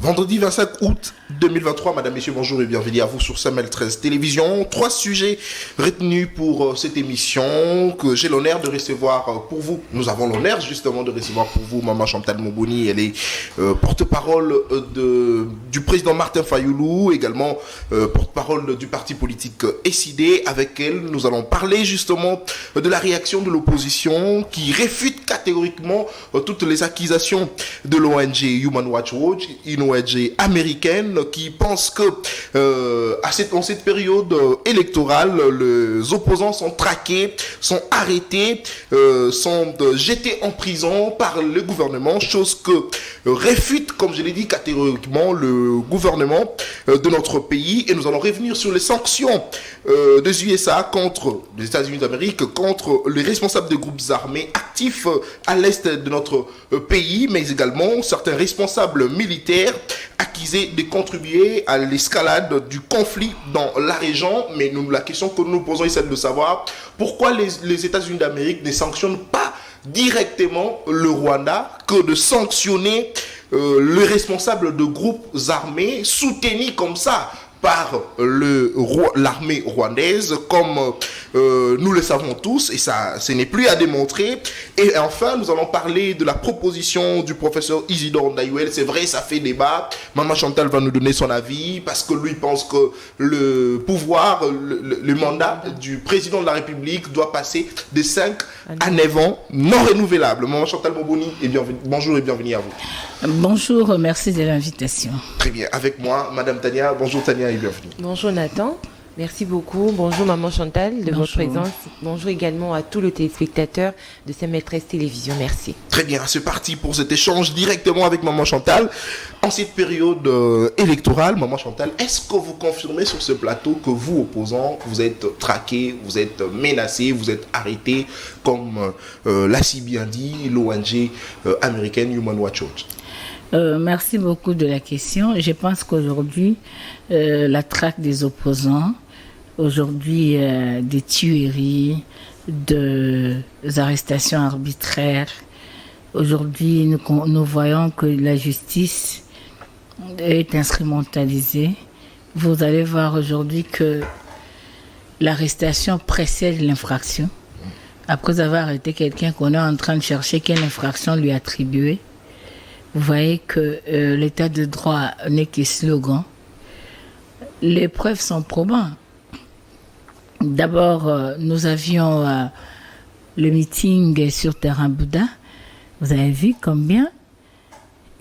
Vendredi 25 août 2023, Madame, Messieurs, bonjour et bienvenue à vous sur Samel 13 Télévision. 3 sujets retenus pour cette émission que j'ai l'honneur de recevoir pour vous. Nous avons l'honneur justement de recevoir pour vous Maman Chantal Moboni. Elle est porte-parole du président Martin Fayoulou, également porte-parole du parti politique SID. Avec elle, nous allons parler justement de la réaction de l'opposition qui réfute catégoriquement toutes les accusations de l'ONG Human Rights Watch, une ONG américaine qui pense que en cette période électorale, les opposants sont traqués, sont arrêtés, sont jetés en prison par le gouvernement, chose que réfute, comme je l'ai dit catégoriquement, le gouvernement de notre pays. Et nous allons revenir sur les sanctions des USA contre les États-Unis d'Amérique, contre les responsables des groupes armés actifs à l'est de notre pays, mais également certains responsables militaires accusés de contribuer à l'escalade du conflit dans la région. Mais la question que nous posons est celle de savoir pourquoi les États-Unis d'Amérique ne sanctionnent pas directement le Rwanda que de sanctionner les responsables de groupes armés soutenus comme ça par l'armée rwandaise, comme nous le savons tous, et ça, ce n'est plus à démontrer. Et enfin, nous allons parler de la proposition du professeur Isidore Ndayouel. C'est vrai, ça fait débat. Maman Chantal va nous donner son avis, parce que lui pense que le pouvoir, le mandat du président de la République doit passer de 5 à 9 ans, non renouvelable. Maman Chantal Moboni, bonjour et bienvenue à vous. Bonjour, merci de l'invitation. Très bien, avec moi, Madame Tania. Bonjour Tania et bienvenue. Bonjour Nathan, merci beaucoup. Bonjour Maman Chantal de votre présence. Bonjour également à tous les téléspectateurs de Samel 13 Télévision, merci. Très bien, c'est parti pour cet échange directement avec Maman Chantal. En cette période électorale, Maman Chantal, est-ce que vous confirmez sur ce plateau que vous, opposants, vous êtes traqués, vous êtes menacés, vous êtes arrêtés, comme l'a si bien dit l'ONG américaine Human Rights Watch? Merci beaucoup de la question. Je pense qu'aujourd'hui, la traque des opposants, aujourd'hui des tueries, des arrestations arbitraires, aujourd'hui nous voyons que la justice est instrumentalisée. Vous allez voir aujourd'hui que l'arrestation précède l'infraction. Après avoir arrêté quelqu'un qu'on est en train de chercher quelle infraction lui attribuer, vous voyez que l'état de droit n'est que slogan. Les preuves sont probantes. D'abord, nous avions le meeting sur Terrain Bouddha. Vous avez vu combien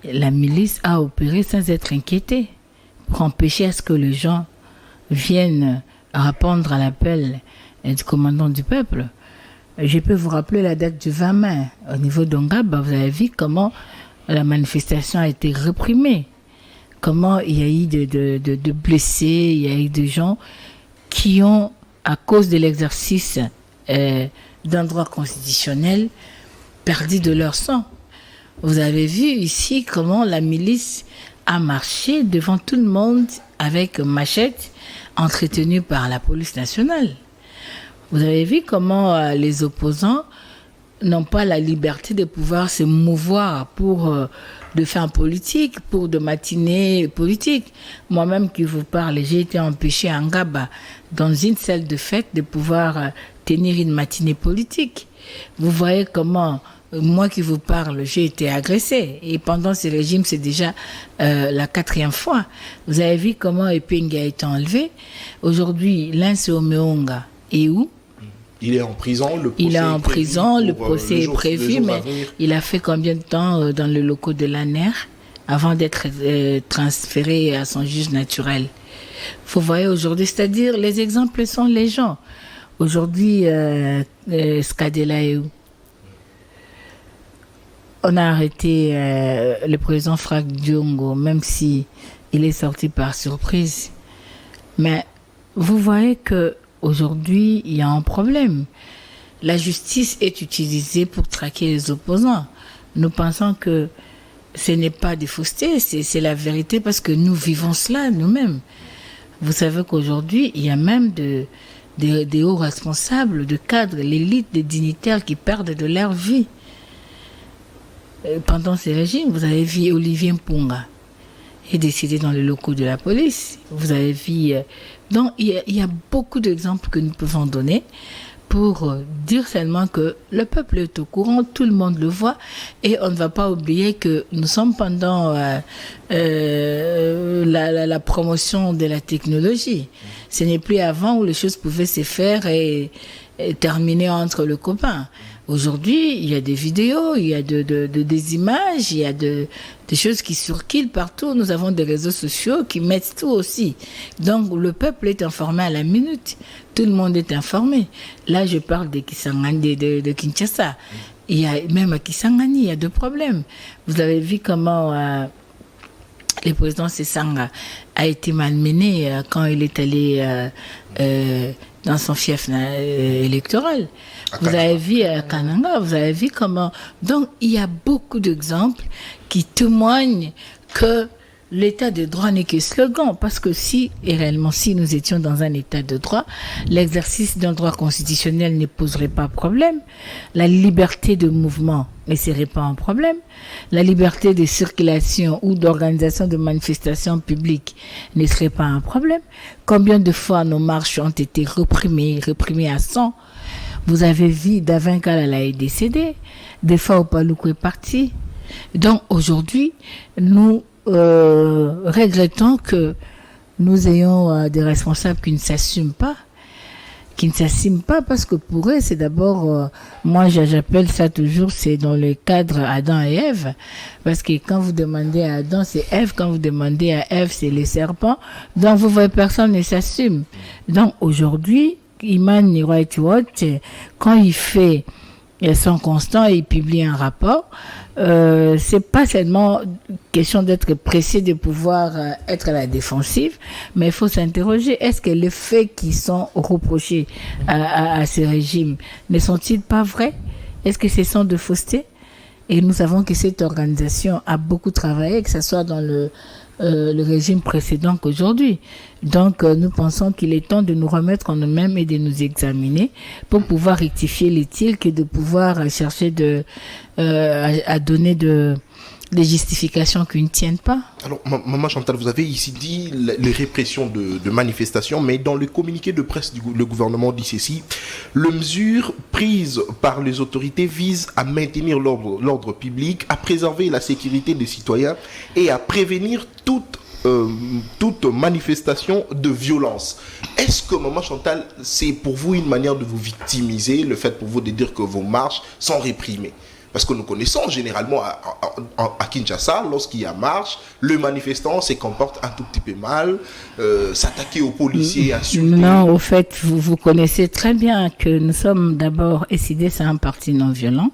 la milice a opéré sans être inquiétée pour empêcher à ce que les gens viennent répondre à l'appel du commandant du peuple. Je peux vous rappeler la date du 20 mai. Au niveau d'Ongaba, vous avez vu comment la manifestation a été réprimée. Comment il y a eu de blessés, il y a eu des gens qui ont, à cause de l'exercice d'un droit constitutionnel, perdu de leur sang. Vous avez vu ici comment la milice a marché devant tout le monde avec machette entretenue par la police nationale. Vous avez vu comment les opposants n'ont pas la liberté de pouvoir se mouvoir pour de fins politiques, pour de matinées politiques. Moi-même qui vous parle, j'ai été empêché à Ngaba, dans une salle de fête, de pouvoir tenir une matinée politique. Vous voyez comment, moi qui vous parle, j'ai été agressé. Et pendant ce régime, c'est déjà la 4e fois. Vous avez vu comment Epinga a été enlevé. Aujourd'hui, Lince Omeonga est où? Il est en prison, le procès est prévu, mais il a fait combien de temps dans le locaux de l'ANER avant d'être transféré à son juge naturel? Vous voyez aujourd'hui, c'est-à-dire les exemples sont les gens. Aujourd'hui, Skadela est où? On a arrêté le président Franck Diongo, même si il est sorti par surprise. Mais vous voyez que aujourd'hui, il y a un problème. La justice est utilisée pour traquer les opposants. Nous pensons que ce n'est pas des faussetés, c'est la vérité parce que nous vivons cela nous-mêmes. Vous savez qu'aujourd'hui, il y a même des hauts responsables, de cadres, l'élite des dignitaires qui perdent de leur vie. Pendant ces régimes, vous avez vu Olivier Mpunga. est décédé dans les locaux de la police. Vous avez vu. Donc, il y a beaucoup d'exemples que nous pouvons donner pour dire seulement que le peuple est au courant, tout le monde le voit, et on ne va pas oublier que nous sommes pendant la promotion de la technologie. Ce n'est plus avant où les choses pouvaient se faire et terminer entre le copain. Aujourd'hui, il y a des vidéos, il y a des images, il y a des choses qui circulent partout. Nous avons des réseaux sociaux qui mettent tout aussi. Donc, le peuple est informé à la minute. Tout le monde est informé. Là, je parle de Kisangani, de Kinshasa. Il y a, même à Kisangani, il y a 2 problèmes. Vous avez vu comment le président Sesanga a été malmené quand il est allé dans son fief électoral. Vous avez vu à Kananga, vous avez vu comment... Donc, il y a beaucoup d'exemples qui témoignent que l'état de droit n'est que slogan. Parce que si nous étions dans un état de droit, l'exercice d'un droit constitutionnel ne poserait pas problème. La liberté de mouvement ne serait pas un problème. La liberté de circulation ou d'organisation de manifestations publiques ne serait pas un problème. Combien de fois nos marches ont été réprimées à 100? Vous avez vu, Davin Kalala est décédé. Des fois, Opaloukou est parti. Donc, aujourd'hui, nous regrettons que nous ayons des responsables qui ne s'assument pas. Parce que pour eux, c'est d'abord, moi j'appelle ça toujours, c'est dans le cadre Adam et Ève. Parce que quand vous demandez à Adam, c'est Ève. Quand vous demandez à Ève, c'est les serpents. Donc, vous voyez, personne ne s'assume. Donc, aujourd'hui, Iman Niroitiwot, quand il fait son constant et il publie un rapport, c'est pas seulement question d'être pressé de pouvoir être à la défensive, mais il faut s'interroger, est-ce que les faits qui sont reprochés à ce régime ne sont-ils pas vrais? Est-ce que ce sont de faussetés? Et nous savons que cette organisation a beaucoup travaillé, que ce soit dans le régime précédent qu'aujourd'hui. Donc, nous pensons qu'il est temps de nous remettre en nous-mêmes et de nous examiner pour pouvoir rectifier les tirs que de pouvoir chercher à donner des justifications qui ne tiennent pas. Alors, Maman Chantal, vous avez ici dit les répressions de manifestations, mais dans le communiqué de presse le gouvernement dit ceci: les mesures prises par les autorités visent à maintenir l'ordre public, à préserver la sécurité des citoyens et à prévenir toute manifestation de violence. Est-ce que, Maman Chantal, c'est pour vous une manière de vous victimiser, le fait pour vous de dire que vos marches sont réprimées? Parce que nous connaissons généralement à Kinshasa, lorsqu'il y a marche, le manifestant se comporte un tout petit peu mal, s'attaquer aux policiers, insulter. Non, au fait, vous connaissez très bien que nous sommes d'abord SID, c'est un parti non violent.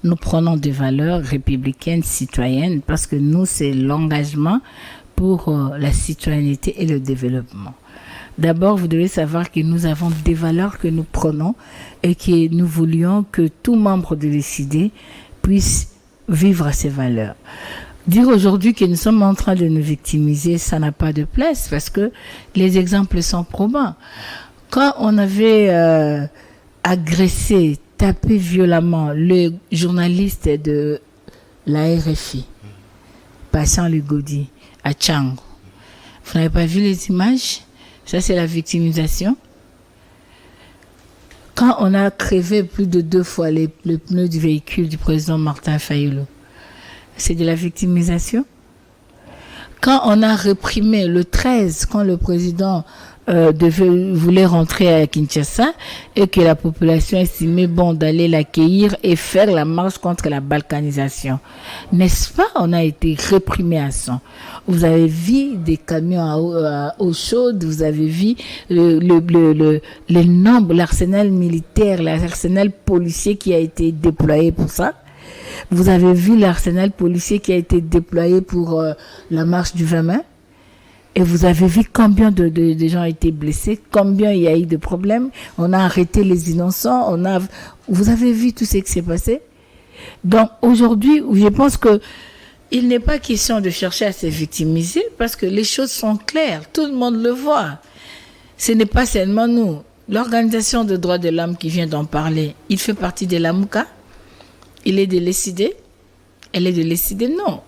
Nous prenons des valeurs républicaines, citoyennes, parce que nous, c'est l'engagement pour la citoyenneté et le développement. D'abord, vous devez savoir que nous avons des valeurs que nous prenons et que nous voulions que tout membre de l'ECD puisse vivre ces valeurs. Dire aujourd'hui que nous sommes en train de nous victimiser, ça n'a pas de place parce que les exemples sont probants. Quand on avait agressé, tapé violemment le journaliste de la RFI, Patient Legodi, à Tchango, vous n'avez pas vu les images? Ça, c'est la victimisation. Quand on a crevé plus de 2 fois le pneu du véhicule du président Martin Fayulu, c'est de la victimisation. Quand on a réprimé le 13, quand le président voulait rentrer à Kinshasa et que la population estimait bon d'aller l'accueillir et faire la marche contre la balkanisation. N'est-ce pas? On a été réprimé à 100. Vous avez vu des camions à eau chaude, vous avez vu les nombres, l'arsenal militaire, l'arsenal policier qui a été déployé pour ça. Vous avez vu l'arsenal policier qui a été déployé pour la marche du 20 mai. Et vous avez vu combien de gens ont été blessés, combien il y a eu de problèmes. On a arrêté les innocents, vous avez vu tout ce qui s'est passé. Donc aujourd'hui, je pense que il n'est pas question de chercher à se victimiser parce que les choses sont claires, tout le monde le voit. Ce n'est pas seulement nous. L'organisation de droits de l'homme qui vient d'en parler, il fait partie de la MOUCA. Il est de l'ECD. Elle est de l'ECD, non.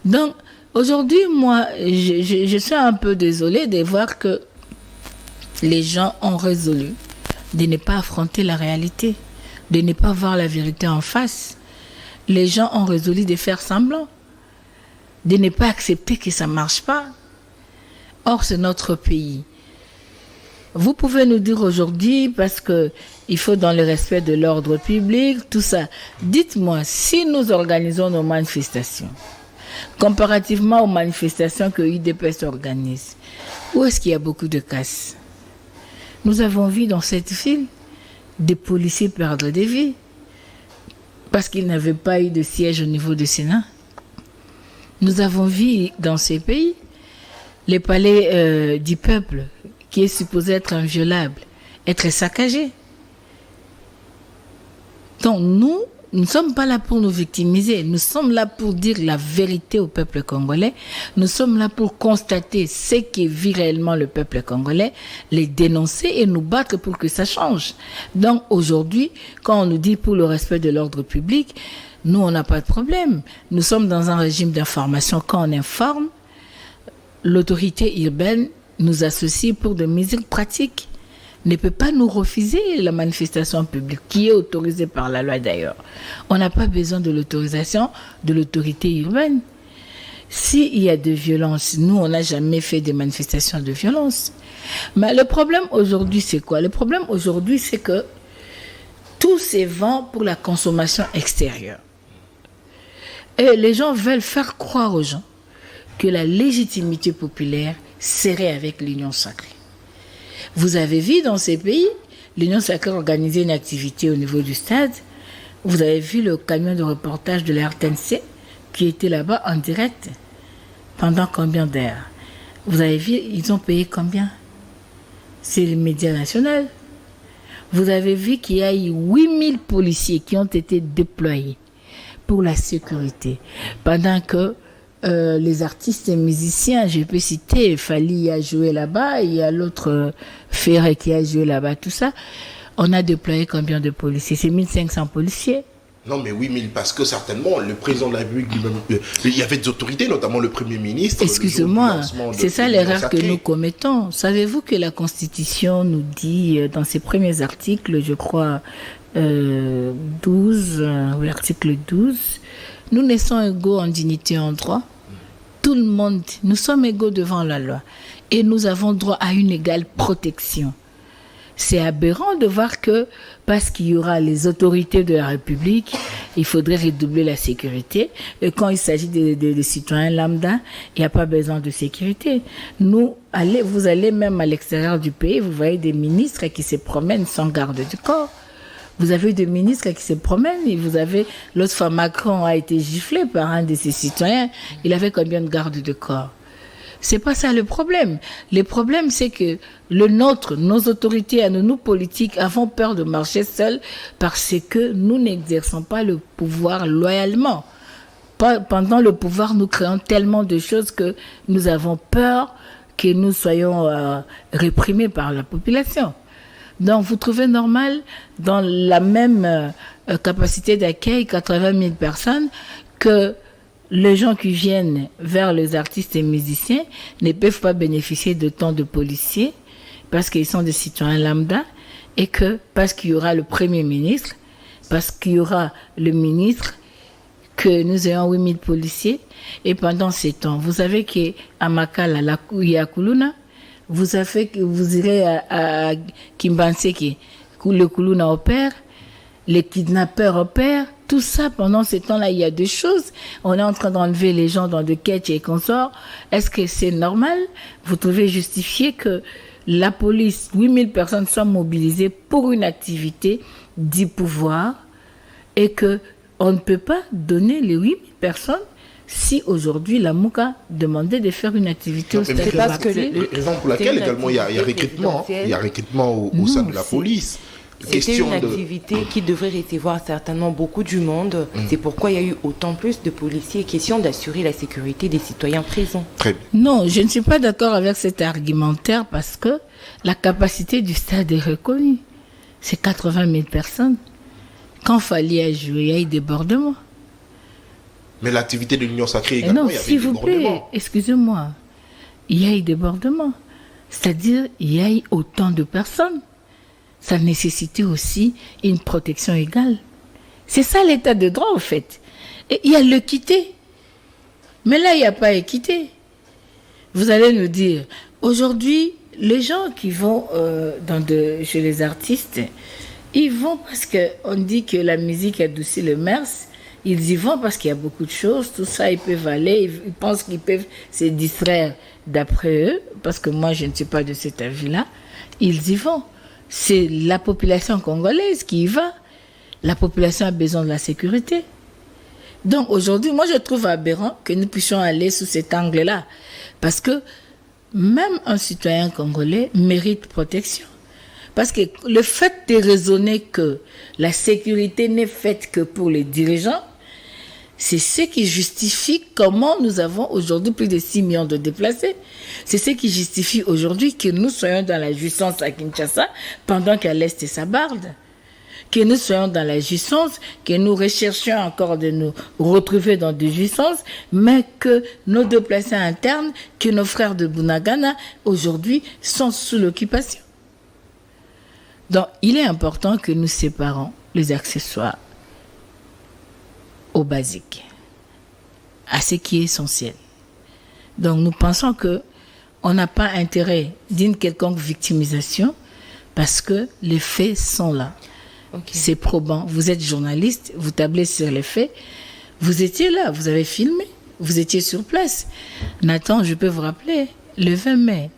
Donc, Aujourd'hui, moi, je suis un peu désolée de voir que les gens ont résolu de ne pas affronter la réalité, de ne pas voir la vérité en face. Les gens ont résolu de faire semblant, de ne pas accepter que ça ne marche pas. Or, c'est notre pays. Vous pouvez nous dire aujourd'hui, parce que il faut dans le respect de l'ordre public, tout ça. Dites-moi, si nous organisons nos manifestations, comparativement aux manifestations que UDPS organise, où est-ce qu'il y a beaucoup de casse? Nous avons vu dans cette ville des policiers perdre des vies parce qu'ils n'avaient pas eu de siège au niveau du Sénat. Nous avons vu dans ces pays les palais du peuple qui est supposé être inviolable, être saccagé. Donc nous ne sommes pas là pour nous victimiser, nous sommes là pour dire la vérité au peuple congolais, nous sommes là pour constater ce qui vit réellement le peuple congolais, les dénoncer et nous battre pour que ça change. Donc aujourd'hui, quand on nous dit pour le respect de l'ordre public, nous on n'a pas de problème. Nous sommes dans un régime d'information. Quand on informe, l'autorité urbaine nous associe pour de mesures pratiques. Ne peut pas nous refuser la manifestation publique, qui est autorisée par la loi d'ailleurs. On n'a pas besoin de l'autorisation de l'autorité urbaine. S'il y a de violence, nous, on n'a jamais fait de manifestations de violence. Mais le problème aujourd'hui, c'est quoi? Le problème aujourd'hui, c'est que tout se vend pour la consommation extérieure. Et les gens veulent faire croire aux gens que la légitimité populaire serait avec l'union sacrée. Vous avez vu dans ces pays, l'Union sacrée organiser une activité au niveau du stade. Vous avez vu le camion de reportage de la RTNC qui était là-bas en direct. Pendant combien d'heures? Vous avez vu, ils ont payé combien? C'est les médias nationaux. Vous avez vu qu'il y a eu 8000 policiers qui ont été déployés pour la sécurité. Pendant que les artistes et musiciens, je peux citer, Fali a joué là-bas, il y a l'autre Ferré qui a joué là-bas, tout ça. On a déployé combien de policiers? C'est 1500 policiers. Non, mais oui, mais parce que certainement, le président de la République lui-même, il y avait des autorités, notamment le Premier ministre. Excusez-moi, c'est ça l'erreur que nous commettons. Savez-vous que la Constitution nous dit, dans ses premiers articles, je crois, 12, l'article 12, nous naissons égaux en dignité et en droit. Tout le monde, nous sommes égaux devant la loi. Et nous avons droit à une égale protection. C'est aberrant de voir que, parce qu'il y aura les autorités de la République, il faudrait redoubler la sécurité. Et quand il s'agit des citoyens lambda, il n'y a pas besoin de sécurité. Vous allez même à l'extérieur du pays, vous voyez des ministres qui se promènent sans garde du corps. Vous avez des ministres qui se promènent et vous avez, l'autre fois Macron a été giflé par un de ses citoyens, il avait combien de gardes de corps? C'est pas ça le problème. Le problème, c'est que nos autorités, nous politiques, avons peur de marcher seuls parce que nous n'exerçons pas le pouvoir loyalement. Pendant le pouvoir, nous créons tellement de choses que nous avons peur que nous soyons réprimés par la population. Donc, vous trouvez normal, dans la même capacité d'accueil, 80 000 personnes, que les gens qui viennent vers les artistes et musiciens ne peuvent pas bénéficier de tant de policiers parce qu'ils sont des citoyens lambda et que parce qu'il y aura le Premier ministre, parce qu'il y aura le ministre, que nous ayons 8000 policiers. Et pendant ces temps, vous savez qu'à Makala, il y a Kuluna, vous irez à Kimbanseke, le Kuluna opère, les kidnappeurs opèrent, tout ça, pendant ce temps-là, il y a des choses. On est en train d'enlever les gens dans des quêtes et consorts. Est-ce que c'est normal? Vous trouvez justifié que la police, 8000 personnes soient mobilisées pour une activité du pouvoir et que on ne peut pas donner les 8000 personnes si aujourd'hui la MOUCA demandait de faire une activité au stade de Barthes. Raison pour laquelle également il y a recrutement, au sein de la police. C'était une activité qui devrait recevoir certainement beaucoup du monde. C'est pourquoi il y a eu autant plus de policiers. Question d'assurer la sécurité des citoyens présents. Très bien. Non, je ne suis pas d'accord avec cet argumentaire parce que la capacité du stade est reconnue. C'est 80 000 personnes. Quand Fali a joué, il y a eu débordement. Mais l'activité de l'Union sacrée également, non, il y avait s'il des vous plaît, débordements. excusez-moi. Il y a eu débordement. C'est-à-dire, il y a eu autant de personnes. Ça nécessitait aussi une protection égale. C'est ça l'état de droit, en fait. Et il y a l'équité. Mais là, il n'y a pas équité. Vous allez nous dire, aujourd'hui, les gens qui vont chez les artistes, ils vont parce qu'on dit que la musique adoucit le mers. Ils y vont parce qu'il y a beaucoup de choses, tout ça, ils peuvent aller, ils pensent qu'ils peuvent se distraire d'après eux, parce que moi, je ne suis pas de cet avis-là. Ils y vont. C'est la population congolaise qui y va. La population a besoin de la sécurité. Donc aujourd'hui, moi, je trouve aberrant que nous puissions aller sous cet angle-là. Parce que même un citoyen congolais mérite protection. Parce que le fait de raisonner que la sécurité n'est faite que pour les dirigeants, c'est ce qui justifie comment nous avons aujourd'hui plus de 6 millions de déplacés. C'est ce qui justifie aujourd'hui que nous soyons dans la jouissance à Kinshasa pendant qu'à l'Est ça barde. Que nous soyons dans la jouissance, que nous recherchions encore de nous retrouver dans des jouissances, mais que nos déplacés internes, que nos frères de Bunagana, aujourd'hui, sont sous l'occupation. Donc, il est important que nous séparons les accessoires au basique, à ce qui est essentiel. Donc, nous pensons que on n'a pas intérêt d'une quelconque victimisation parce que les faits sont là. Okay. C'est probant. Vous êtes journaliste, vous tablez sur les faits. Vous étiez là, vous avez filmé, vous étiez sur place. Nathan, je peux vous rappeler, le 20 mai,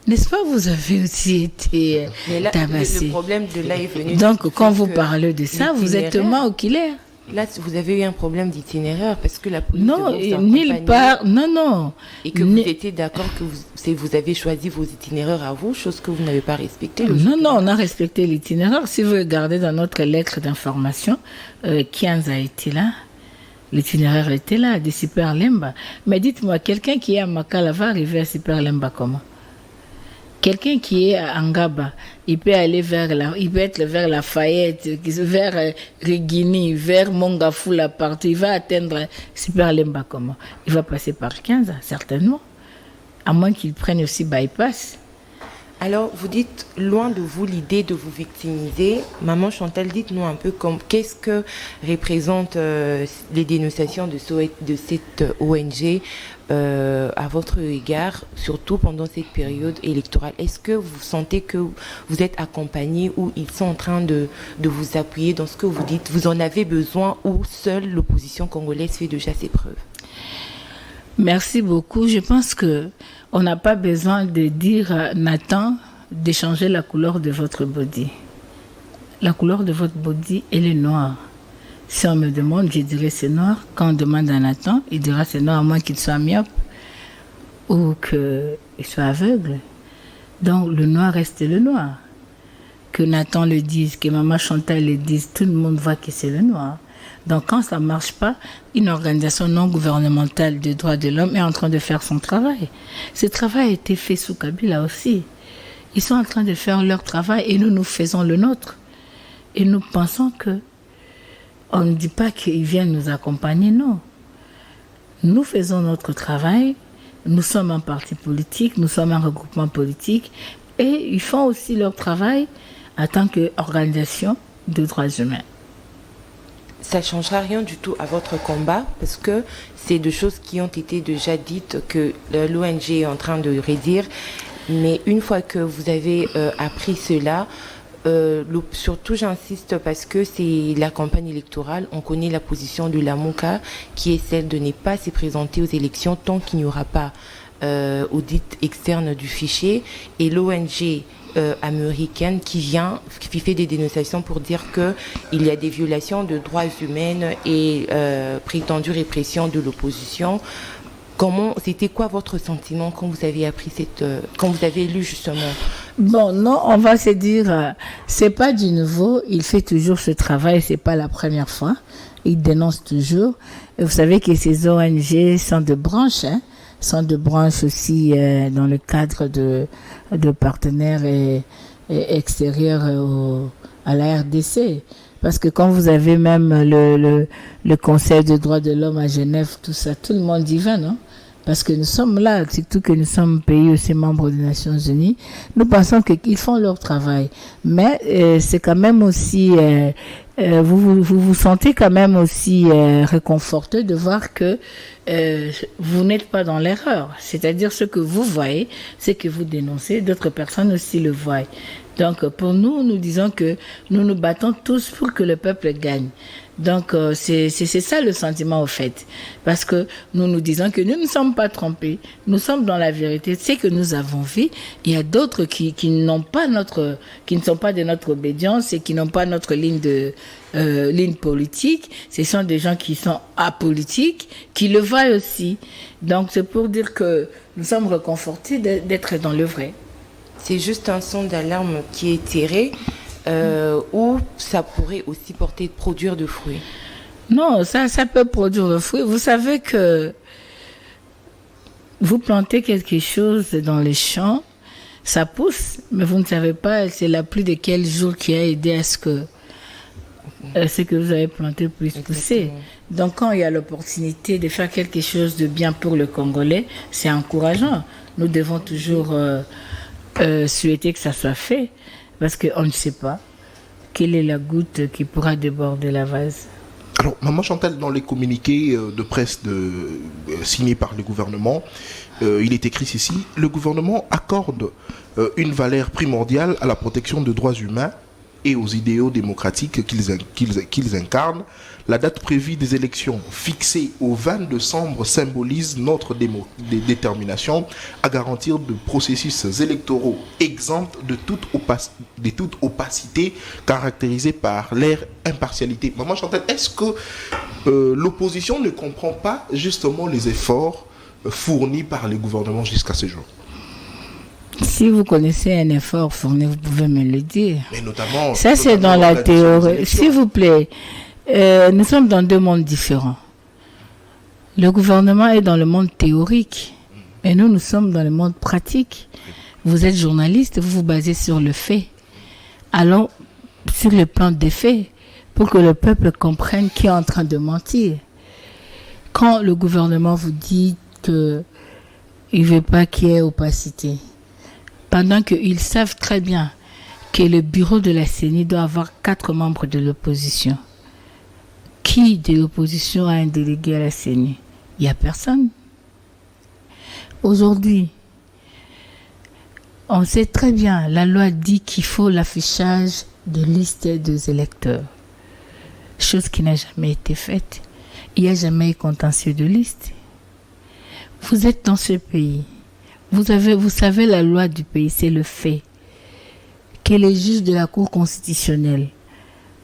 n'est-ce pas, vous avez aussi été tabassé. Le problème de là est venu. Donc, quand vous parlez de ça, vous êtes tellement oculaire. Là, vous avez eu un problème d'itinéraire parce que la police... Non, nulle part, non. Et que vous étiez d'accord que vous avez choisi vos itinéraires à vous, chose que vous n'avez pas respectée. Non, on a respecté l'itinéraire. Si vous regardez dans notre lettre d'information, Kianza a été là. L'itinéraire était là, de Super Lemba. Mais dites-moi, quelqu'un qui est à Makala va arriver à Super Lemba comment? Quelqu'un qui est à Angaba, il peut aller il peut être vers Lafayette, vers Rigini, vers Mongafula, partout. Il va atteindre Super Lemba comment? Il va passer par 15, certainement. À moins qu'il prenne aussi bypass. Alors, vous dites, loin de vous l'idée de vous victimiser. Maman Chantal, dites-nous un peu qu'est-ce que représentent les dénonciations de cette ONG à votre égard, surtout pendant cette période électorale. Est-ce que vous sentez que vous êtes accompagné ou ils sont en train de vous appuyer dans ce que vous dites? Vous en avez besoin ou seule l'opposition congolaise fait déjà ses preuves? Merci beaucoup. Je pense que on n'a pas besoin de dire à Nathan d'échanger la couleur de votre body. La couleur de votre body, elle est noire. Si on me demande, je dirais c'est noir. Quand on demande à Nathan, il dira c'est noir à moins qu'il soit myope ou qu'il soit aveugle. Donc le noir reste le noir. Que Nathan le dise, que Maman Chantal le dise, tout le monde voit que c'est le noir. Donc quand ça ne marche pas, une organisation non gouvernementale des droits de l'homme est en train de faire son travail. Ce travail a été fait sous Kabila aussi. Ils sont en train de faire leur travail et nous faisons le nôtre. Et nous pensons que on ne dit pas qu'ils viennent nous accompagner, non. Nous faisons notre travail, nous sommes un parti politique, nous sommes un regroupement politique et ils font aussi leur travail en tant qu'organisation de droits humains. Ça ne changera rien du tout à votre combat parce que c'est des choses qui ont été déjà dites que l'ONG est en train de redire. Mais une fois que vous avez appris cela, surtout j'insiste parce que c'est la campagne électorale, on connaît la position de la MOCA qui est celle de ne pas se présenter aux élections tant qu'il n'y aura pas audit externe du fichier et l'ONG américaine qui fait des dénonciations pour dire qu'il y a des violations de droits humains et prétendue répression de l'opposition. C'était quoi votre sentiment quand vous avez appris quand vous avez lu justement? Bon, non, on va se dire, c'est pas du nouveau, il fait toujours ce travail, c'est pas la première fois, il dénonce toujours. Et vous savez que ces ONG sont de branches, sont de branches aussi dans le cadre de partenaires extérieurs à la RDC. Parce que quand vous avez même le Conseil des droits de l'homme à Genève, tout ça, tout le monde y va, non? Parce que nous sommes là, surtout que nous sommes pays aussi membres des Nations Unies, nous pensons qu'ils font leur travail. Mais c'est quand même aussi, vous sentez quand même aussi réconforté de voir que vous n'êtes pas dans l'erreur. C'est-à-dire ce que vous voyez, ce que vous dénoncez, d'autres personnes aussi le voient. Donc pour nous, nous disons que nous nous battons tous pour que le peuple gagne. Donc c'est ça le sentiment au fait, parce que nous nous disons que nous ne sommes pas trompés, nous sommes dans la vérité. C'est que nous avons vu, il y a d'autres qui n'ont pas qui ne sont pas de notre obédience et qui n'ont pas notre ligne politique. Ce sont des gens qui sont apolitiques, qui le voient aussi. Donc c'est pour dire que nous sommes réconfortés d'être dans le vrai. C'est juste un son d'alarme qui est tiré. Ou ça pourrait aussi produire de fruits? Non, ça peut produire de fruits. Vous savez que vous plantez quelque chose dans les champs, ça pousse, mais vous ne savez pas c'est la pluie de quel jour qui a aidé à ce que vous avez planté puisse pousser. Donc quand il y a l'opportunité de faire quelque chose de bien pour le Congolais, c'est encourageant. Nous devons toujours souhaiter que ça soit fait. Parce qu'on ne sait pas quelle est la goutte qui pourra déborder la vase. Alors, Maman Chantal, dans les communiqués de presse signés par le gouvernement, il est écrit ceci: le gouvernement accorde une valeur primordiale à la protection des droits humains et aux idéaux démocratiques qu'ils incarnent. La date prévue des élections fixée au 20 décembre symbolise notre détermination à garantir des processus électoraux exempts de toute opacité caractérisée par leur impartialité. Maman Chantal, est-ce que l'opposition ne comprend pas justement les efforts fournis par le gouvernement jusqu'à ce jour? Si vous connaissez un effort fourni, vous pouvez me le dire. Mais notamment, ça, c'est dans la théorie. S'il vous plaît, nous sommes dans deux mondes différents. Le gouvernement est dans le monde théorique et nous sommes dans le monde pratique. Vous êtes journaliste, vous vous basez sur le fait. Allons sur le plan des faits pour que le peuple comprenne qui est en train de mentir. Quand le gouvernement vous dit qu'il ne veut pas qu'il y ait opacité, pendant qu'ils savent très bien que le bureau de la CENI doit avoir 4 membres de l'opposition. Qui de l'opposition a un délégué à la CENI? Il n'y a personne. Aujourd'hui, on sait très bien, la loi dit qu'il faut l'affichage de listes des électeurs. Chose qui n'a jamais été faite. Il n'y a jamais eu contentieux de liste. Vous êtes dans ce pays. Vous savez la loi du pays, c'est le fait que les juges de la Cour constitutionnelle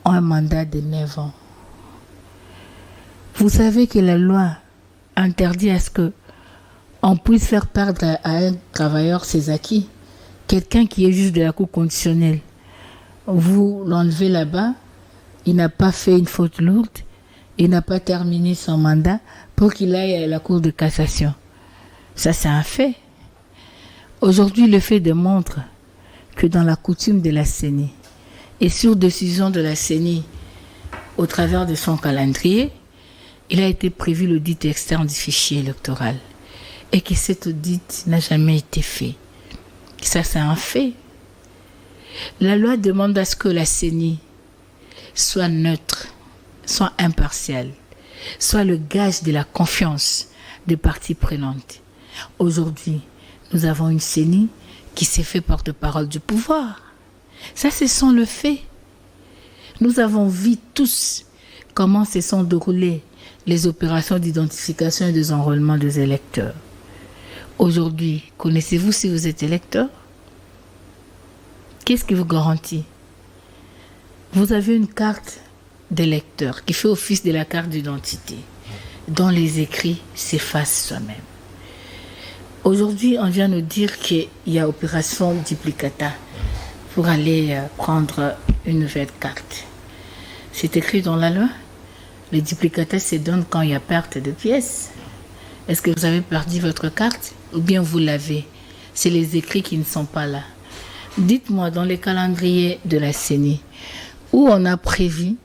ont un mandat de 9 ans. Vous savez que la loi interdit à ce que on puisse faire perdre à un travailleur ses acquis. Quelqu'un qui est juge de la Cour constitutionnelle, vous l'enlevez là-bas, il n'a pas fait une faute lourde, il n'a pas terminé son mandat pour qu'il aille à la Cour de cassation. Ça, c'est un fait. Aujourd'hui, le fait démontre que dans la coutume de la CENI et sur décision de la CENI, au travers de son calendrier, il a été prévu l'audit externe du fichier électoral et que cet audit n'a jamais été fait. Ça, c'est un fait. La loi demande à ce que la CENI soit neutre, soit impartiale, soit le gage de la confiance des parties prenantes. Aujourd'hui, nous avons une CENI qui s'est fait porte-parole du pouvoir. Ça, ce sont le fait. Nous avons vu tous comment se sont déroulées les opérations d'identification et de désenrôlement des électeurs. Aujourd'hui, connaissez-vous si vous êtes électeur? Qu'est-ce qui vous garantit? Vous avez une carte d'électeur qui fait office de la carte d'identité, dont les écrits s'effacent soi-même. Aujourd'hui, on vient nous dire qu'il y a opération duplicata pour aller prendre une nouvelle carte. C'est écrit dans la loi. Le duplicata se donne quand il y a perte de pièces. Est-ce que vous avez perdu votre carte ou bien vous l'avez? C'est les écrits qui ne sont pas là. Dites-moi, dans les calendriers de la CENI, où on a prévu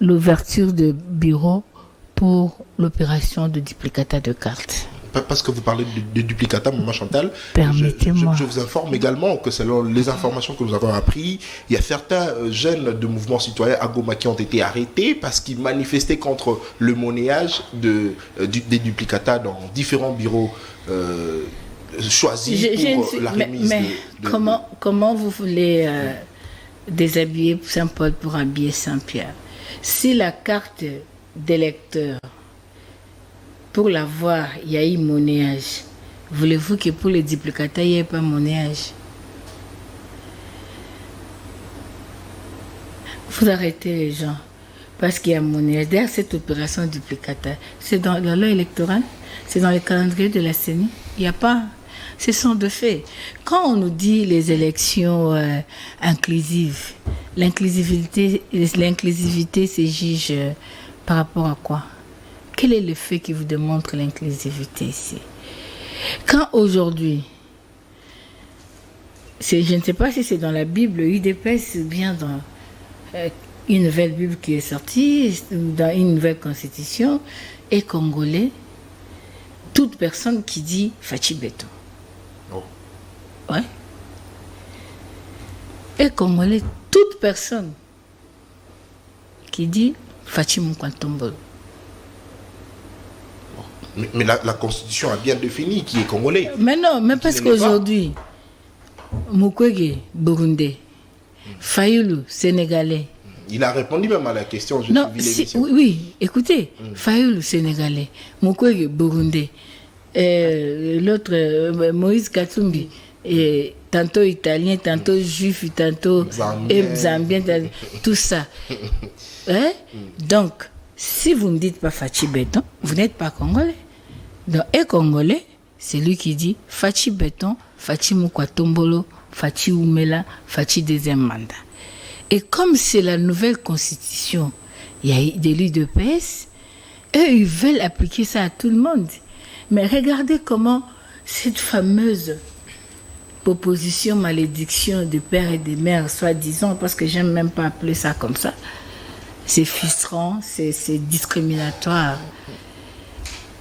l'ouverture de bureaux pour l'opération de duplicata de cartes. Parce que vous parlez de duplicata, Maman Chantal, permettez-moi. je vous informe également que selon les informations que nous avons apprises, il y a certains jeunes de mouvement citoyen à Goma qui ont été arrêtés parce qu'ils manifestaient contre le monnayage des duplicata dans différents bureaux choisis pour la remise comment vous voulez déshabiller Saint-Paul pour habiller Saint-Pierre? Si la carte d'électeur, pour l'avoir, il y a eu monnayage. Voulez-vous que pour les duplicata, il n'y ait pas monnayage? Vous arrêtez les gens parce qu'il y a monnayage. Derrière cette opération duplicata, c'est dans la loi électorale, c'est dans le calendrier de la CENI. Il n'y a pas. Ce sont de faits. Quand on nous dit les élections inclusives, l'inclusivité se juge par rapport à quoi? Quel est le fait qui vous démontre l'inclusivité ici? Quand aujourd'hui, je ne sais pas si c'est dans la Bible, UDPS, ou bien dans une nouvelle Bible qui est sortie, dans une nouvelle constitution, et congolais, toute personne qui dit Fachi Beton. Oh. Ouais. Et congolais, toute personne qui dit Fachi Mukwantombolo. Mais la Constitution a bien défini qui est congolais. Mais non, mais parce qu'aujourd'hui, Mukwege, Burundais, Fayoulou, Sénégalais. Il a répondu même à la question, oui, écoutez, Fayoulou, Sénégalais, Mukwege, Burundais, l'autre, Moïse Katumbi, et tantôt italien, tantôt juif, tantôt zambien, tout ça. Hein? Donc, si vous ne dites pas Fachi Beton, vous n'êtes pas congolais. Donc, et congolais, c'est lui qui dit Fachi Beton, Fachi Mukwantombolo, Fachi Oumela, Fachi deuxième mandat. Et comme c'est la nouvelle constitution, il y a des l'UDPS, eux, ils veulent appliquer ça à tout le monde. Mais regardez comment cette fameuse proposition, malédiction de père et de mère, soi-disant, parce que j'aime même pas appeler ça comme ça, c'est frustrant, c'est discriminatoire.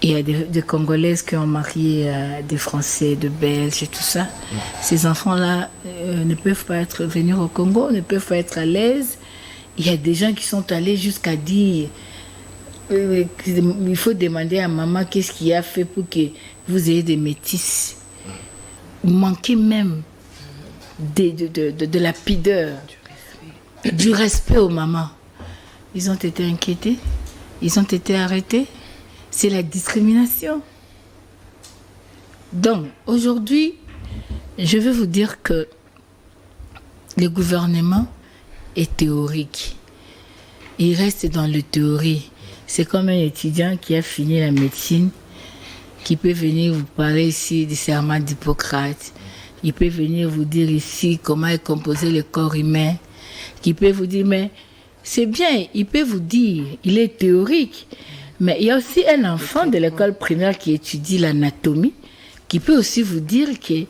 Il y a des Congolaises qui ont marié des Français, des Belges et tout ça. Ces enfants-là ne peuvent pas venir au Congo, ne peuvent pas être à l'aise. Il y a des gens qui sont allés jusqu'à dire il faut demander à maman qu'est-ce qu'il a fait pour que vous ayez des métis. Vous manquez même de la pudeur, du respect aux mamans. Ils ont été inquiétés, ils ont été arrêtés. C'est la discrimination. Donc, aujourd'hui, je veux vous dire que le gouvernement est théorique. Il reste dans la théorie. C'est comme un étudiant qui a fini la médecine, qui peut venir vous parler ici du serment d'Hippocrate. Il peut venir vous dire ici comment est composé le corps humain. Qui peut vous dire, mais c'est bien, il peut vous dire, il est théorique. Mais il y a aussi un enfant de l'école primaire qui étudie l'anatomie, qui peut aussi vous dire qu'il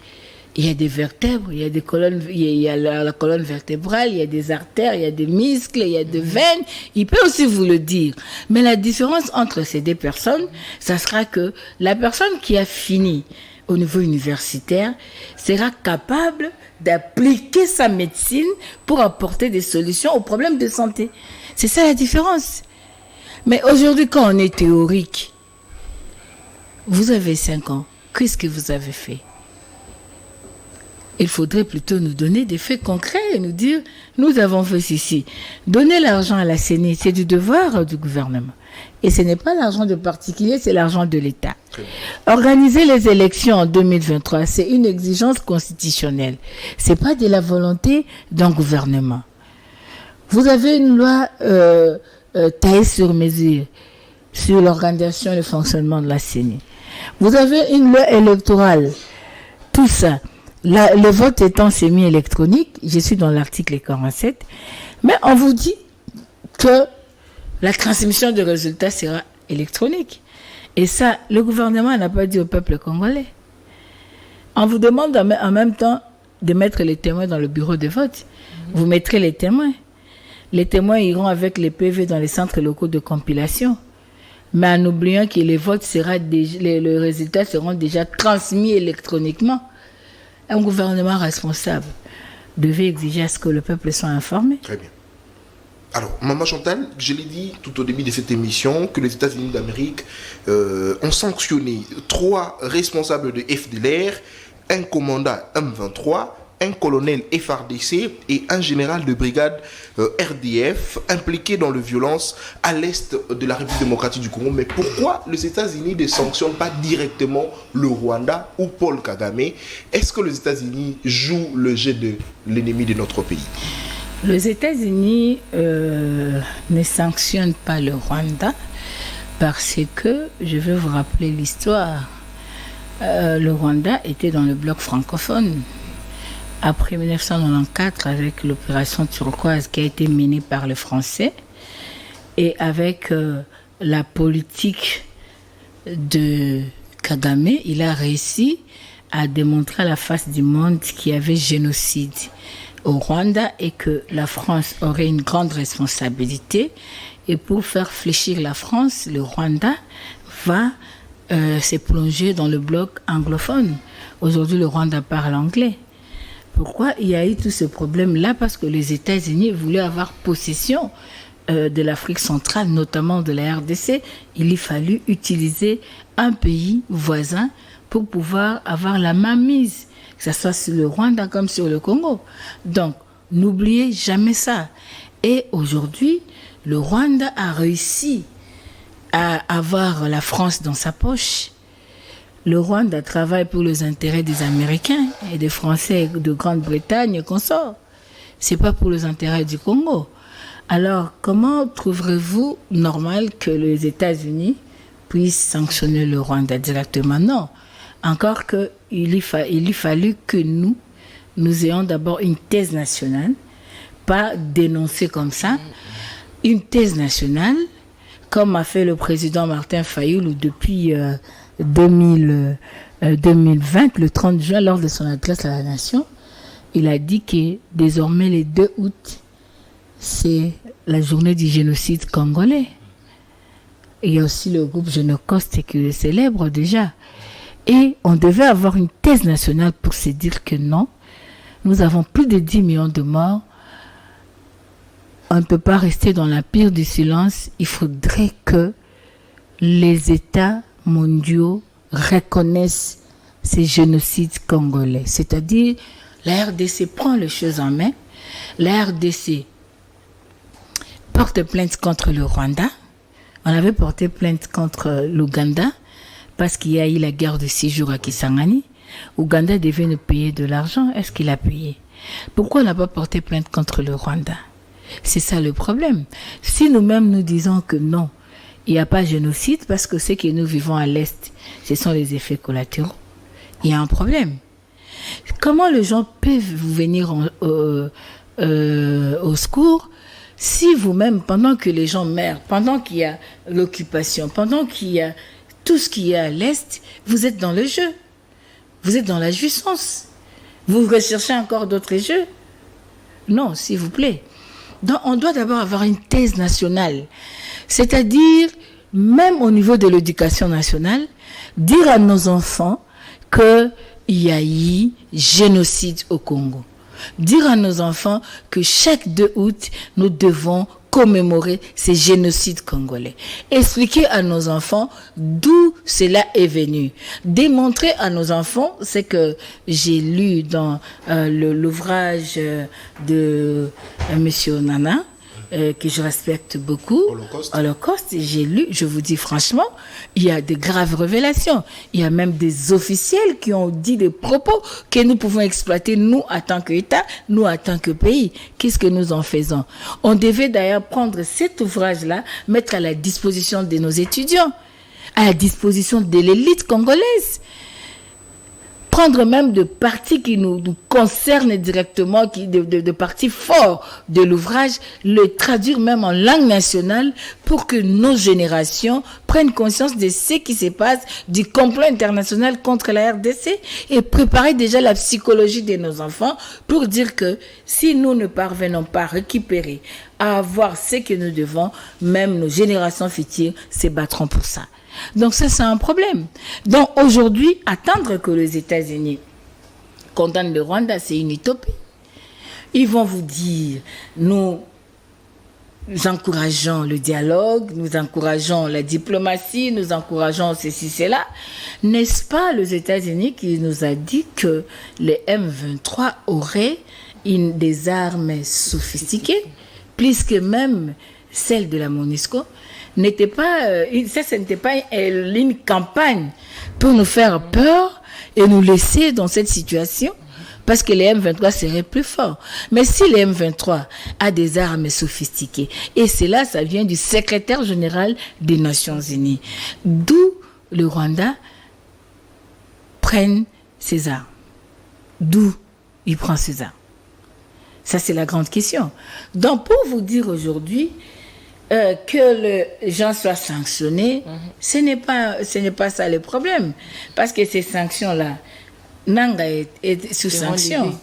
y a des vertèbres, il y a des colonnes, il y a la colonne vertébrale, il y a des artères, il y a des muscles, il y a des veines. Il peut aussi vous le dire. Mais la différence entre ces deux personnes, ça sera que la personne qui a fini au niveau universitaire sera capable d'appliquer sa médecine pour apporter des solutions aux problèmes de santé. C'est ça la différence. Mais aujourd'hui, quand on est théorique, vous avez 5 ans, qu'est-ce que vous avez fait? Il faudrait plutôt nous donner des faits concrets et nous dire, nous avons fait ceci. Donner l'argent à la CENI, c'est du devoir du gouvernement. Et ce n'est pas l'argent de particulier, c'est l'argent de l'État. Organiser les élections en 2023, c'est une exigence constitutionnelle. Ce n'est pas de la volonté d'un gouvernement. Vous avez une loi taillée sur mesure sur l'organisation et le fonctionnement de la CENI. Vous avez une loi électorale. Tout ça. Le vote étant semi-électronique, je suis dans l'article 47, mais on vous dit que la transmission de résultats sera électronique. Et ça, le gouvernement n'a pas dit au peuple congolais. On vous demande en même temps de mettre les témoins dans le bureau de vote. Vous mettrez les témoins. Les témoins iront avec les PV dans les centres locaux de compilation. Mais en oubliant que les votes les résultats seront déjà transmis électroniquement. Un gouvernement responsable devait exiger à ce que le peuple soit informé. Très bien. Alors, Maman Chantal, je l'ai dit tout au début de cette émission que les États-Unis d'Amérique ont sanctionné 3 responsables de FDLR, un commandant M23, un colonel FRDC et un général de brigade RDF impliqués dans les violences à l'est de la République démocratique du Congo. Mais pourquoi les États-Unis ne sanctionnent pas directement le Rwanda ou Paul Kagame? Est-ce que les États-Unis jouent le jeu de l'ennemi de notre pays? Les États-Unis ne sanctionnent pas le Rwanda parce que, je vais vous rappeler l'histoire, le Rwanda était dans le bloc francophone. Après 1994, avec l'opération turquoise qui a été menée par les Français et avec la politique de Kagame, il a réussi à démontrer à la face du monde qu'il y avait génocide au Rwanda et que la France aurait une grande responsabilité. Et pour faire fléchir la France, le Rwanda va se plonger dans le bloc anglophone. Aujourd'hui, le Rwanda parle anglais. Pourquoi il y a eu tout ce problème-là? Parce que les États-Unis voulaient avoir possession de l'Afrique centrale, notamment de la RDC. Il y fallu utiliser un pays voisin pour pouvoir avoir la mainmise, que ce soit sur le Rwanda comme sur le Congo. Donc, n'oubliez jamais ça. Et aujourd'hui, le Rwanda a réussi à avoir la France dans sa poche. Le Rwanda travaille pour les intérêts des Américains et des Français de Grande-Bretagne et consorts. C'est pas pour les intérêts du Congo. Alors, comment trouverez-vous normal que les États-Unis puissent sanctionner le Rwanda directement? Non. Encore qu'il eût fallu que nous ayons d'abord une thèse nationale, pas dénoncer comme ça, une thèse nationale, comme a fait le président Martin Fayulu depuis 2020, le 30 juin, lors de son adresse à la nation. Il a dit que désormais, le 2 août, c'est la journée du génocide congolais. Il y a aussi le groupe Génocoste qui le célèbre déjà. Et on devait avoir une thèse nationale pour se dire que non, nous avons plus de 10 millions de morts. On ne peut pas rester dans la pire du silence. Il faudrait que les États mondiaux reconnaissent ces génocides congolais. C'est-à-dire, la RDC prend les choses en main. La RDC porte plainte contre le Rwanda. On avait porté plainte contre l'Ouganda parce qu'il y a eu la guerre de 6 jours à Kisangani. Ouganda devait nous payer de l'argent. Est-ce qu'il a payé? Pourquoi on n'a pas porté plainte contre le Rwanda? C'est ça le problème. Si nous-mêmes nous disons que non, il n'y a pas de génocide parce que ce que nous vivons à l'Est, ce sont les effets collatéraux, il y a un problème. Comment les gens peuvent vous venir au secours si vous-même, pendant que les gens meurent, pendant qu'il y a l'occupation, pendant qu'il y a tout ce qu'il y a à l'Est, vous êtes dans le jeu. Vous êtes dans la jouissance. Vous recherchez encore d'autres jeux? Non, s'il vous plaît. Donc, on doit d'abord avoir une thèse nationale. C'est-à-dire, même au niveau de l'éducation nationale, dire à nos enfants qu'il y a eu génocide au Congo. Dire à nos enfants que chaque 2 août, nous devons commémorer ces génocides congolais. Expliquer à nos enfants d'où cela est venu. Démontrer à nos enfants ce que j'ai lu dans l'ouvrage de Monsieur Nana, que je respecte beaucoup, Holocauste, j'ai lu, je vous dis franchement, il y a de graves révélations. Il y a même des officiels qui ont dit des propos que nous pouvons exploiter, nous, en tant qu'État, nous, en tant que pays. Qu'est-ce que nous en faisons? On devait d'ailleurs prendre cet ouvrage-là, mettre à la disposition de nos étudiants, à la disposition de l'élite congolaise. prendre même de parties qui nous concernent directement, de parties forts de l'ouvrage, le traduire même en langue nationale pour que nos générations prennent conscience de ce qui se passe, du complot international contre la RDC et préparer déjà la psychologie de nos enfants pour dire que si nous ne parvenons pas à récupérer, à avoir ce que nous devons, même nos générations futures se battront pour ça. Donc ça, c'est un problème. Donc aujourd'hui, attendre que les États-Unis condamnent le Rwanda, c'est une utopie. Ils vont vous dire, nous encourageons le dialogue, nous encourageons la diplomatie, nous encourageons ceci, cela. N'est-ce pas les États-Unis qui nous a dit que les M23 auraient des armes sophistiquées, plus que même celles de la MONUSCO? N'était pas, ce n'était pas une campagne pour nous faire peur et nous laisser dans cette situation parce que les M23 seraient plus forts. Mais si les M23 a des armes sophistiquées, et cela, ça vient du secrétaire général des Nations Unies, d'où le Rwanda prenne ses armes. D'où il prend ses armes. Ça, c'est la grande question. Donc, pour vous dire aujourd'hui, que les gens soient sanctionnés, ce n'est pas ça le problème. Parce que ces sanctions-là, Nanga est sous sanction.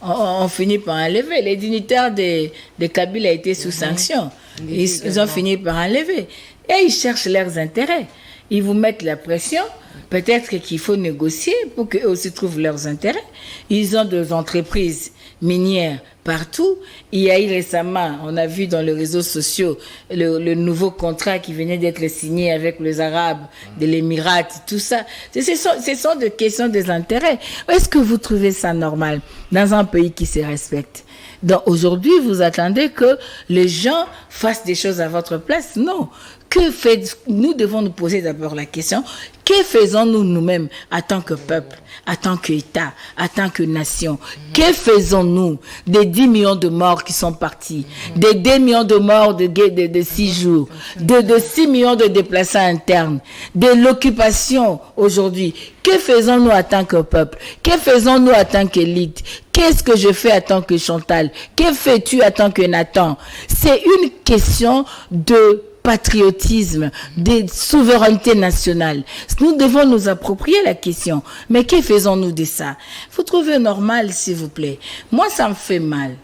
On finit par enlever. Les dignitaires de Kabila étaient sous sanction. Ils ont fini par enlever. Et ils cherchent leurs intérêts. Ils vous mettent la pression. Peut-être qu'il faut négocier pour qu'eux aussi trouvent leurs intérêts. Ils ont des entreprises minières partout. Il y a eu récemment, on a vu dans les réseaux sociaux, le nouveau contrat qui venait d'être signé avec les Arabes de l'Émirat, tout ça. Ce sont des questions des intérêts. Est-ce que vous trouvez ça normal dans un pays qui se respecte? Donc aujourd'hui, vous attendez que les gens fassent des choses à votre place? Non. Nous devons nous poser d'abord la question, que faisons-nous nous-mêmes en tant que peuple, en tant qu'État, en tant que nation? Que faisons-nous des 10 millions de morts qui sont partis, des 2 millions de morts de 6 jours, de 6 millions de déplacés internes, de l'occupation aujourd'hui? Que faisons-nous en tant que peuple? Que faisons-nous en tant qu'élite? Qu'est-ce que je fais en tant que Chantal? Que fais-tu en tant que Nathan? C'est une question de patriotisme, de souveraineté nationale. Nous devons nous approprier la question. Mais que faisons-nous de ça? Vous trouvez normal, s'il vous plaît? Moi, ça me fait mal.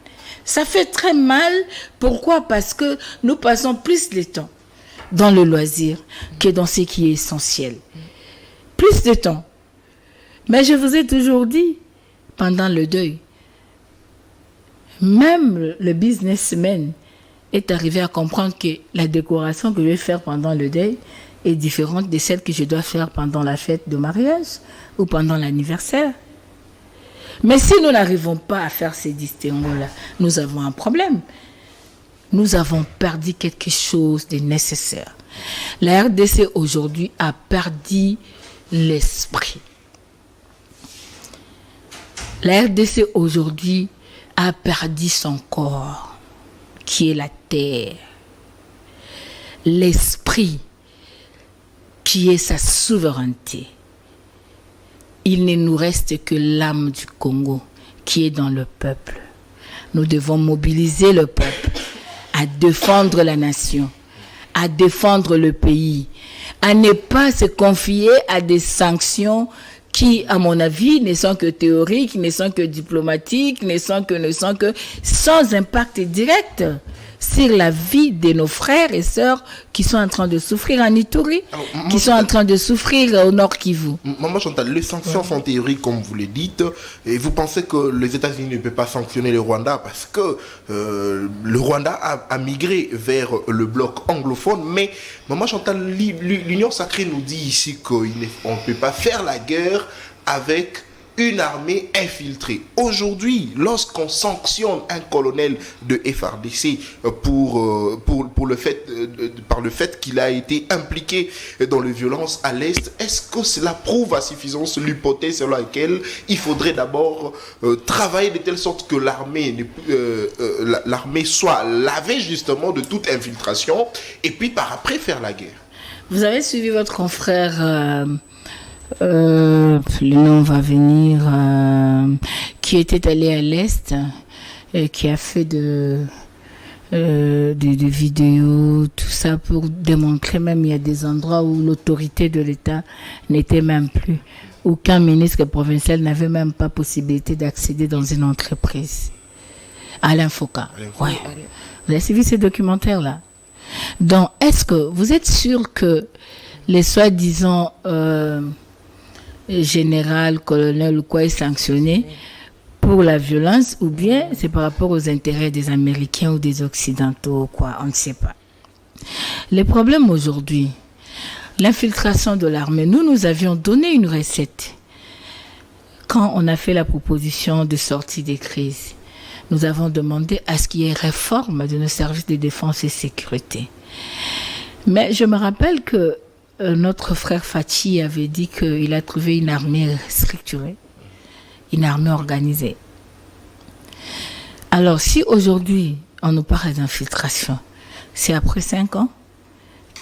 Ça fait très mal. Pourquoi? Parce que nous passons plus de temps dans le loisir que dans ce qui est essentiel. Plus de temps. Mais je vous ai toujours dit, pendant le deuil, même le businessman est arrivé à comprendre que la décoration que je vais faire pendant le deuil est différente de celle que je dois faire pendant la fête de mariage ou pendant l'anniversaire. Mais si nous n'arrivons pas à faire ces distinguos-là, nous avons un problème. Nous avons perdu quelque chose de nécessaire. La RDC aujourd'hui a perdu l'esprit. La RDC aujourd'hui a perdu son corps, qui est la terre, l'esprit, qui est sa souveraineté. Il ne nous reste que l'âme du Congo, qui est dans le peuple. Nous devons mobiliser le peuple à défendre la nation, à défendre le pays, à ne pas se confier à des sanctions qui, à mon avis, ne sont que théoriques, ne sont que diplomatiques, ne sont que sans impact direct sur la vie de nos frères et sœurs qui sont en train de souffrir en Ituri, qui sont en train de souffrir au Nord Kivu. Maman Chantal, les sanctions sont théoriques, comme vous le dites, et vous pensez que les États-Unis ne peuvent pas sanctionner le Rwanda parce que le Rwanda a migré vers le bloc anglophone, mais Maman Chantal, l'Union sacrée nous dit ici qu'on ne peut pas faire la guerre avec une armée infiltrée. Aujourd'hui, lorsqu'on sanctionne un colonel de FARDC par le fait qu'il a été impliqué dans les violences à l'Est, est-ce que cela prouve à suffisance l'hypothèse selon laquelle il faudrait d'abord travailler de telle sorte que l'armée soit lavée justement de toute infiltration et puis par après faire la guerre? Vous avez suivi votre confrère Le nom va venir, qui était allé à l'Est, qui a fait de vidéos, tout ça pour démontrer même il y a des endroits où l'autorité de l'État n'était même plus. Aucun ministre provincial n'avait même pas possibilité d'accéder dans une entreprise. Alain Foucault. Ouais. Vous avez suivi ces documentaires-là? Donc, est-ce que vous êtes sûr que les soi-disant général, colonel ou quoi est sanctionné pour la violence, ou bien c'est par rapport aux intérêts des Américains ou des Occidentaux ou quoi, on ne sait pas. Le problème aujourd'hui, l'infiltration de l'armée, nous avions donné une recette quand on a fait la proposition de sortie des crises. Nous avons demandé à ce qu'il y ait réforme de nos services de défense et sécurité. Mais je me rappelle que notre frère Fachi avait dit qu'il a trouvé une armée structurée, une armée organisée. Alors, si aujourd'hui, on nous parle d'infiltration, c'est après 5 ans,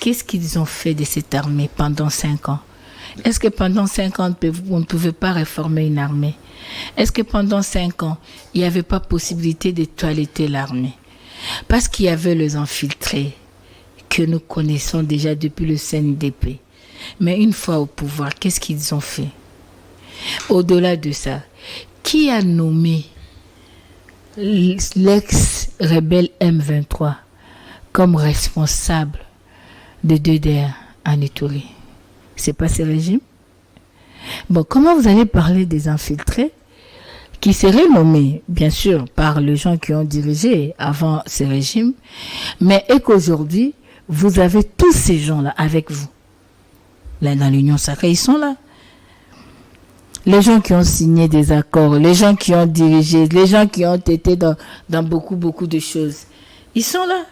qu'est-ce qu'ils ont fait de cette armée pendant 5 ans? Est-ce que pendant 5 ans, on ne pouvait pas réformer une armée? Est-ce que pendant 5 ans, il n'y avait pas possibilité de toiletter l'armée? Parce qu'il y avait les infiltrés que nous connaissons déjà depuis le CNDP. Mais une fois au pouvoir, qu'est-ce qu'ils ont fait? Au-delà de ça, qui a nommé l'ex-rebelle M23 comme responsable de DDR en Ituri? C'est pas ce régime? Bon, comment vous allez parler des infiltrés qui seraient nommés, bien sûr, par les gens qui ont dirigé avant ce régime, mais et qu'aujourd'hui, vous avez tous ces gens-là avec vous. Là, dans l'Union sacrée, ils sont là. Les gens qui ont signé des accords, les gens qui ont dirigé, les gens qui ont été dans beaucoup de choses, ils sont là.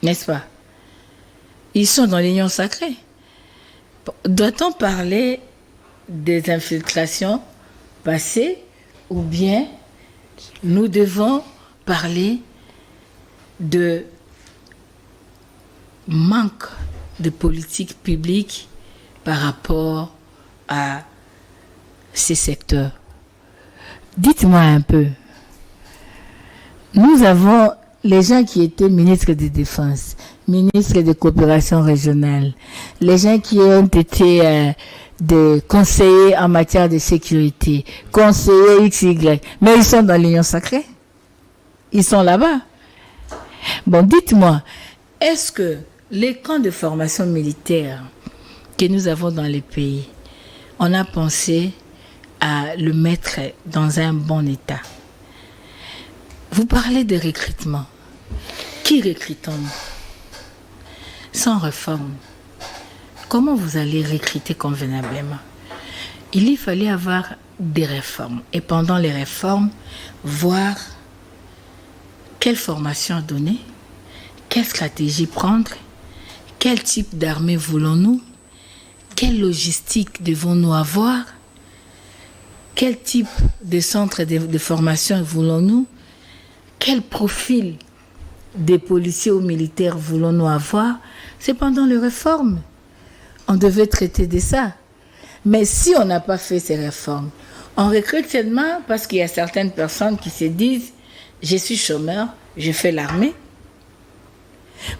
N'est-ce pas? Ils sont dans l'Union sacrée. Doit-on parler des infiltrations passées ou bien nous devons parler de manque de politique publique par rapport à ces secteurs? Dites-moi un peu. Nous avons les gens qui étaient ministres de Défense, ministres de coopération régionale, les gens qui ont été des conseillers en matière de sécurité, conseillers XY, mais ils sont dans l'Union sacrée. Ils sont là-bas. Bon, dites-moi, est-ce que les camps de formation militaire que nous avons dans les pays, on a pensé à le mettre dans un bon état? Vous parlez de recrutement. Qui recrutons-nous? Sans réforme, comment vous allez recruter convenablement? Il y fallait avoir des réformes. Et pendant les réformes, voir quelle formation donner, quelle stratégie prendre, quel type d'armée voulons-nous, quelle logistique devons-nous avoir, quel type de centre de formation voulons-nous, quel profil des policiers ou militaires voulons-nous avoir. C'est pendant les réformes. On devait traiter de ça. Mais si on n'a pas fait ces réformes, on recrute seulement parce qu'il y a certaines personnes qui se disent « je suis chômeur, je fais l'armée ».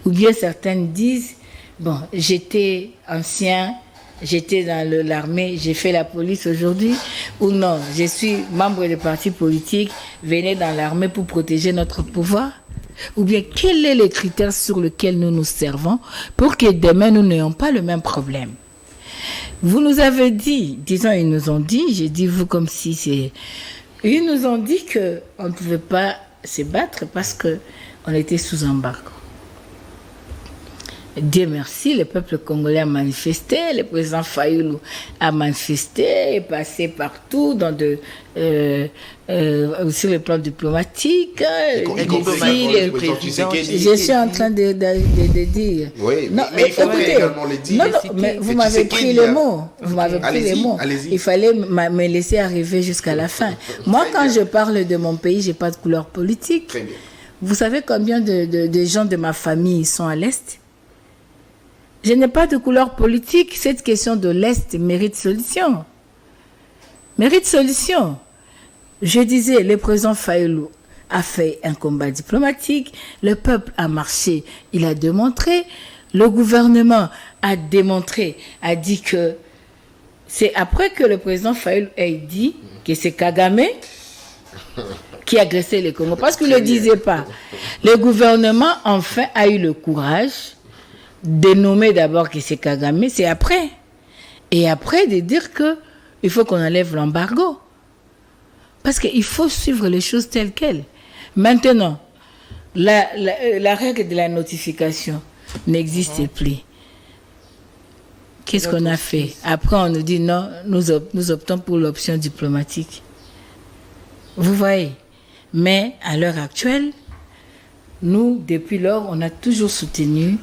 Ou bien certaines disent « bon, j'étais ancien, j'étais dans l'armée, j'ai fait la police aujourd'hui ». Ou non, je suis membre de parti politique, venez dans l'armée pour protéger notre pouvoir. Ou bien, quels sont les critères sur lesquels nous nous servons pour que demain, nous n'ayons pas le même problème? Vous nous avez dit, disons, ils nous ont dit, j'ai dit vous comme si c'est... Ils nous ont dit qu'on ne pouvait pas se battre parce qu'on était sous embargo. Dieu merci, le peuple congolais a manifesté, le président Fayoulou a manifesté, est passé partout sur le plan diplomatique. Je suis en train de dire. Oui, non, mais il faudrait également le dire. Non, mais vous m'avez pris les mots. Vous m'avez pris les mots. Il fallait me laisser arriver jusqu'à la fin. Moi, quand je parle de mon pays, je n'ai pas de couleur politique. Très bien. Vous savez combien de gens de ma famille sont à l'Est? Je n'ai pas de couleur politique. Cette question de l'Est mérite solution. Mérite solution. Je disais, le président Fayulu a fait un combat diplomatique. Le peuple a marché. Il a démontré. Le gouvernement a démontré, a dit que c'est après que le président Fayulu ait dit que c'est Kagame qui agressait le Congo. Parce qu'il ne le disait pas. Le gouvernement, enfin, a eu le courage de nommer d'abord que c'est Kagame, c'est après. Et après, de dire qu'il faut qu'on enlève l'embargo. Parce qu'il faut suivre les choses telles quelles. Maintenant, la règle de la notification n'existe plus. Qu'est-ce qu'on a fait? Après, on nous dit non, nous optons pour l'option diplomatique. Vous voyez? Mais à l'heure actuelle, nous, depuis lors, on a toujours soutenu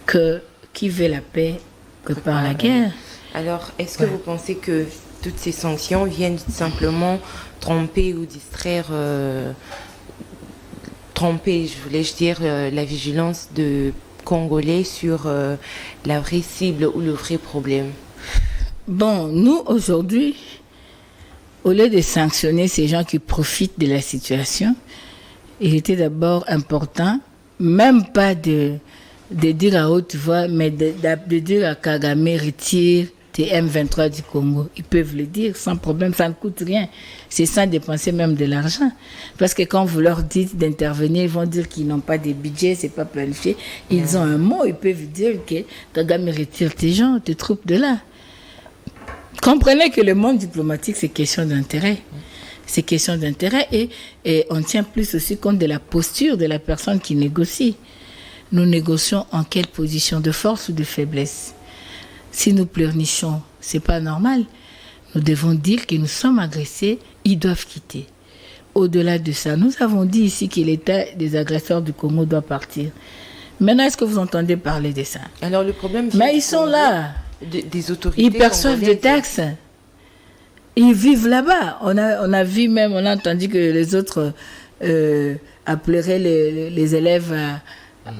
que qui veut la paix prépare la guerre. Alors, est-ce que vous pensez que toutes ces sanctions viennent simplement tromper ou distraire, la vigilance de Congolais sur la vraie cible ou le vrai problème? Bon, nous, aujourd'hui, au lieu de sanctionner ces gens qui profitent de la situation, il était d'abord important, même pas de dire à haute voix, mais de dire à Kagame, retire tes M23 du Congo. Ils peuvent le dire sans problème, ça ne coûte rien. C'est sans dépenser même de l'argent. Parce que quand vous leur dites d'intervenir, ils vont dire qu'ils n'ont pas de budget, c'est pas planifié. Ils ont un mot, ils peuvent dire que Kagame retire tes gens, tes troupes de là. Comprenez que le monde diplomatique, c'est question d'intérêt. C'est question d'intérêt et on tient plus aussi compte de la posture de la personne qui négocie. Nous négocions en quelle position, de force ou de faiblesse? Si nous pleurnichons, c'est pas normal. Nous devons dire que nous sommes agressés, ils doivent quitter. Au-delà de ça, nous avons dit ici que l'État des agresseurs du Congo doit partir. Maintenant, est-ce que vous entendez parler de ça? Alors le problème, mais ils sont là. Des autorités. Ils perçoivent des taxes. Ils vivent là-bas. On a vu même, on a entendu que les autres appelleraient les élèves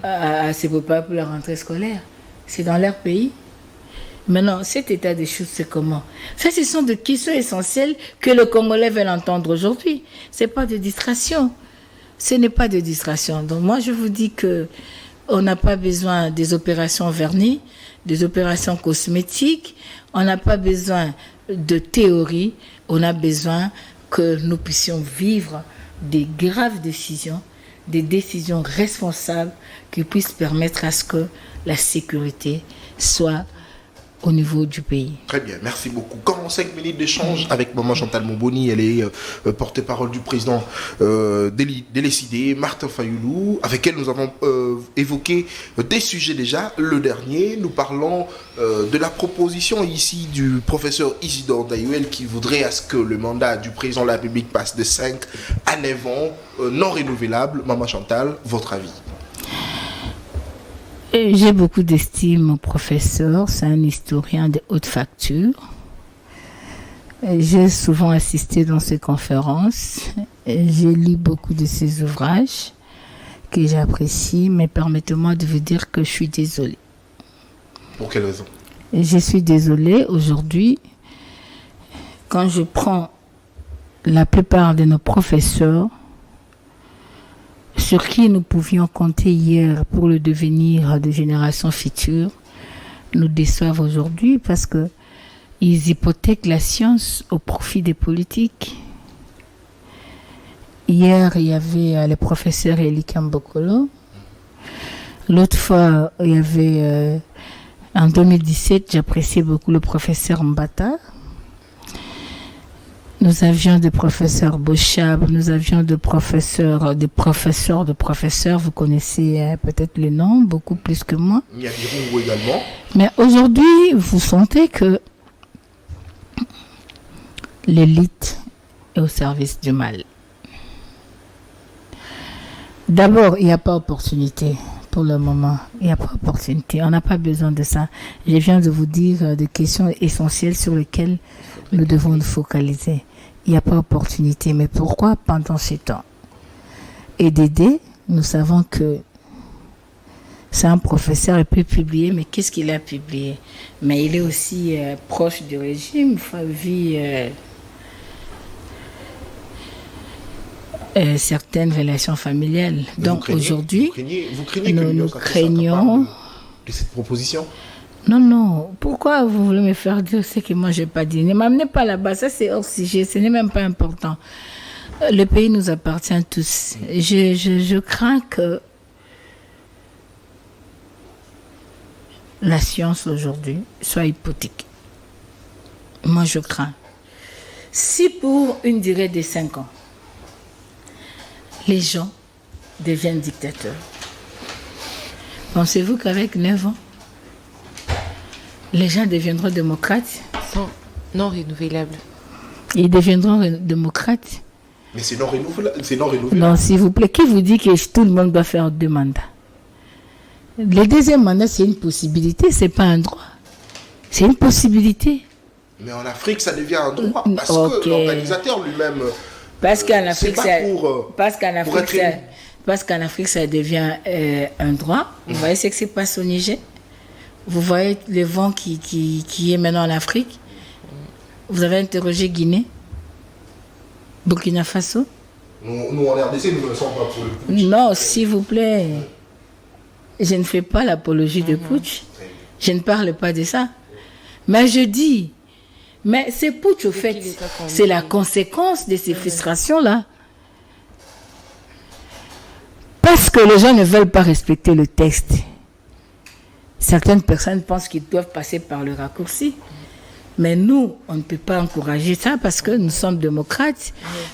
à se préparer pour la rentrée scolaire. C'est dans leur pays. Maintenant, cet état des choses, c'est comment? Ça, ce sont des questions essentielles que le Congolais veut entendre aujourd'hui. Ce n'est pas de distraction. Ce n'est pas de distraction. Donc moi, je vous dis que on n'a pas besoin des opérations vernis, des opérations cosmétiques. On n'a pas besoin de théorie. On a besoin que nous puissions vivre des graves décisions, des décisions responsables qui puissent permettre à ce que la sécurité soit au niveau du pays. Très bien, merci beaucoup. 45 minutes d'échange avec Maman Chantal Momboni. Elle est porte-parole du président délécidé, Martin Fayulu, avec elle nous avons évoqué des sujets déjà. Le dernier, nous parlons de la proposition ici du professeur Isidore Dayuel qui voudrait à ce que le mandat du président de la République passe de 5 à 9 ans, non renouvelable. Maman Chantal, votre avis? J'ai beaucoup d'estime au professeur, c'est un historien de haute facture. J'ai souvent assisté dans ses conférences. J'ai lu beaucoup de ses ouvrages que j'apprécie, mais permettez-moi de vous dire que je suis désolée. Pour quelle raison? Je suis désolée aujourd'hui. Quand je prends la plupart de nos professeurs, sur qui nous pouvions compter hier pour le devenir des générations futures, nous déçoivent aujourd'hui parce que ils hypothèquent la science au profit des politiques. Hier, il y avait le professeur Eli Kambokolo. L'autre fois, il y avait, en 2017, j'appréciais beaucoup le professeur Mbata. Nous avions des professeurs Bochab, nous avions des professeurs, vous connaissez peut-être le nom, beaucoup plus que moi. Il y a Birungo également. Mais aujourd'hui, vous sentez que l'élite est au service du mal. D'abord, il n'y a pas opportunité pour le moment. Il n'y a pas opportunité. On n'a pas besoin de ça. Je viens de vous dire des questions essentielles sur lesquelles nous devons nous focaliser. Il n'y a pas opportunité. Mais pourquoi pendant ces temps? Et d'aider, nous savons que C'est un professeur, il peut publier, mais qu'est-ce qu'il a publié? Mais il est aussi proche du régime, vit certaines relations familiales. Mais donc aujourd'hui, vous craignez que nous craignons de cette proposition? Non. Pourquoi vous voulez me faire dire ce que moi je n'ai pas dit? Ne m'amenez pas là-bas, ça c'est hors sujet, ce n'est même pas important. Le pays nous appartient tous. Je crains que la science aujourd'hui soit hypothétique. Moi je crains. Si pour une durée de 5 ans, les gens deviennent dictateurs, pensez-vous qu'avec 9 ans, les gens deviendront démocrates? Non renouvelables. Ils deviendront démocrates? Mais c'est non renouvelable. Non, s'il vous plaît, qui vous dit que tout le monde doit faire 2 mandats? Le deuxième mandat, c'est une possibilité, c'est pas un droit. C'est une possibilité. Mais en Afrique, ça devient un droit. Parce que l'organisateur lui-même... Parce qu'en Afrique, parce qu'en Afrique, ça devient un droit. Vous voyez ce qui se passe au Niger? Vous voyez le vent qui est maintenant en Afrique? Vous avez interrogé Guinée? Burkina Faso? Nous en RDC, nous ne sommes pas pour le putsch. Non, s'il vous plaît. Je ne fais pas l'apologie de putsch. Je ne parle pas de ça. Mais je dis, mais ce putsch, au fait, c'est la conséquence de ces frustrations-là. Parce que les gens ne veulent pas respecter le texte. Certaines personnes pensent qu'ils doivent passer par le raccourci. Mais nous, on ne peut pas encourager ça parce que nous sommes démocrates.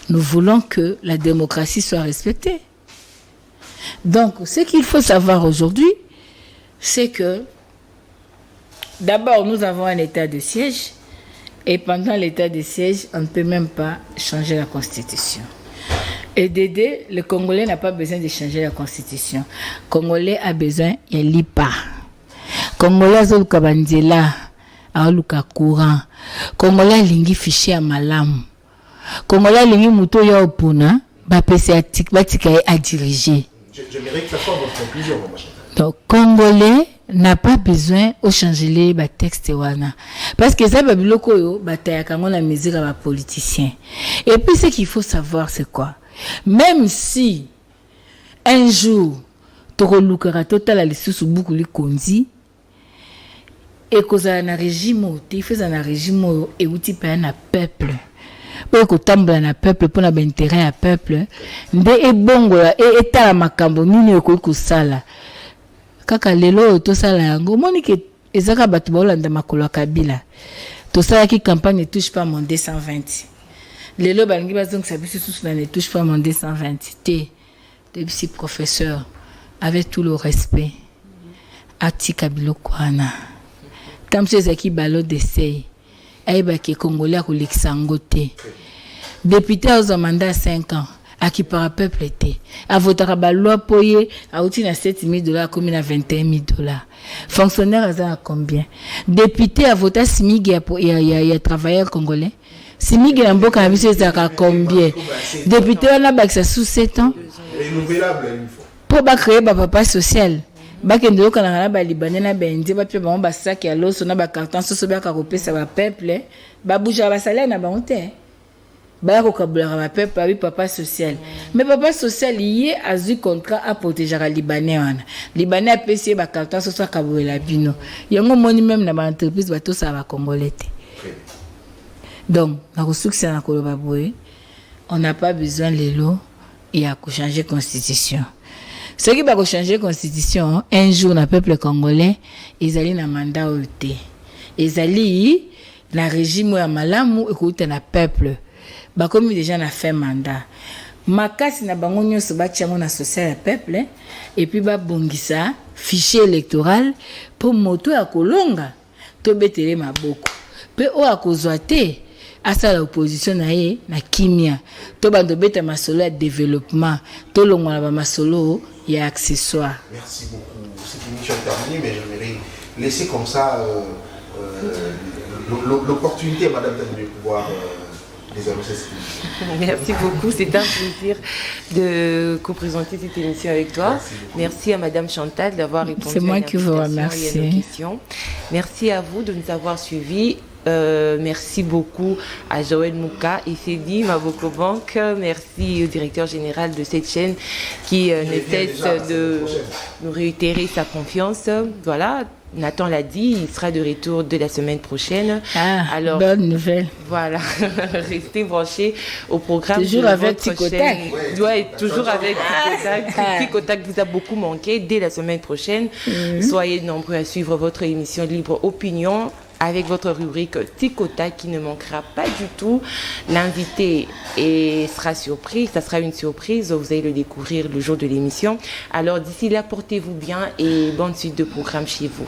Nous voulons que la démocratie soit respectée. Donc, ce qu'il faut savoir aujourd'hui, c'est que d'abord, nous avons un état de siège et pendant l'état de siège, on ne peut même pas changer la constitution. Et Dédé, le Congolais n'a pas besoin de changer la constitution. Le Congolais a besoin de l'IPA. Congolais a besoin aluka courant. Congolais lingi fichier à malam. Congolais lingi muto ya opuna ba PC batika à diriger. J'aimerais que ça soit votre conclusion, Maman Chantal. Donc Congolais n'a pas besoin de changer les textes wana parce que ça babiloko yo bataya kango na musique à politicien. Et puis ce qu'il faut savoir c'est quoi? Même si un jour tokoluka total la lisusu buku li konzi et cause un régime il fait un régime et outil pa na peuple pour que tambla na peuple pour na intérêt à peuple nde e bongo et etala makambo nini ko sala kaka lelo to sala yango moni ke ezaka batu ba olanda makolo ya Kabila to sala ki campagne ne touche pas mon 220 lelo balingi bazong sabisu tous ne touche pas mon 220 té depuis professeur avec tout le respect atika biloko wana comme ces qui ballot d'essai aiba ke congolais ko leksango te député aux mandat 5 ans à qui par peuple était à voter à loi poye à outil na $7,000 comme na $21,000 fonctionnaire à combien député à voter simigi ya travailleur congolais simigi ya mboka na biso ezaka combien député on a baksa sous 7 ans renouvelable il faut pour ba créer ba papa social bakende okana na ba libanais na benzi ba pe ba sac ya loso na ba carton soso ba ka kopesa ba peuple ba bouger ba salaire na ba honte ba ko kabula ba peuple ba papa social mais papa social lié à ce contrat à protéger les libanais wana libanais a payé ba carton soso ka boela bino yango moni même na ba entreprise ba to sa ba congolais. Donc na succès na koloba boye on n'a pas besoin les lots et à changer constitution. Ce qui va changer la constitution, un jour, le peuple congolais, ils allaient dans le mandat OT. Ils allaient dans le régime où malamu écouter le peuple. Bah comme déjà on a fait mandat. Makasi na bango nyonso batiango na social peuple et puis ba bongisa fichier électoral pour moto ya kolonga to betele maboko. Pe o akozwa te asa la opposition na ye na kimia to bando beta masolo ya développement to longola ba masolo ya accessoire. Merci beaucoup. Cette émission est terminée, mais j'aimerais laisser comme ça l'opportunité à Madame de pouvoir Désormais, c'est Merci beaucoup, c'est un plaisir de co-présenter cette émission avec toi. Merci à Madame Chantal d'avoir répondu C'est moi à qui vous l'invitation et à nos remercie. questions. Merci à vous de nous avoir suivis. Merci beaucoup à Joël Mouka et Cédie Mavokobank. Merci au directeur général de cette chaîne qui ne cesse de nous réitérer sa confiance. Voilà, Nathan l'a dit, il sera de retour de la semaine prochaine. Alors, bonne nouvelle. Voilà, restez branchés au programme toujours de avec votre Ticotac. chaîne. Ouais, toujours avec Ticotac. Ticotac vous a beaucoup manqué dès la semaine prochaine. Soyez nombreux à suivre votre émission Libre Opinion avec votre rubrique Ticotac qui ne manquera pas du tout. L'invité sera surprise, ça sera une surprise, vous allez le découvrir le jour de l'émission. Alors d'ici là, portez-vous bien et bonne suite de programme chez vous.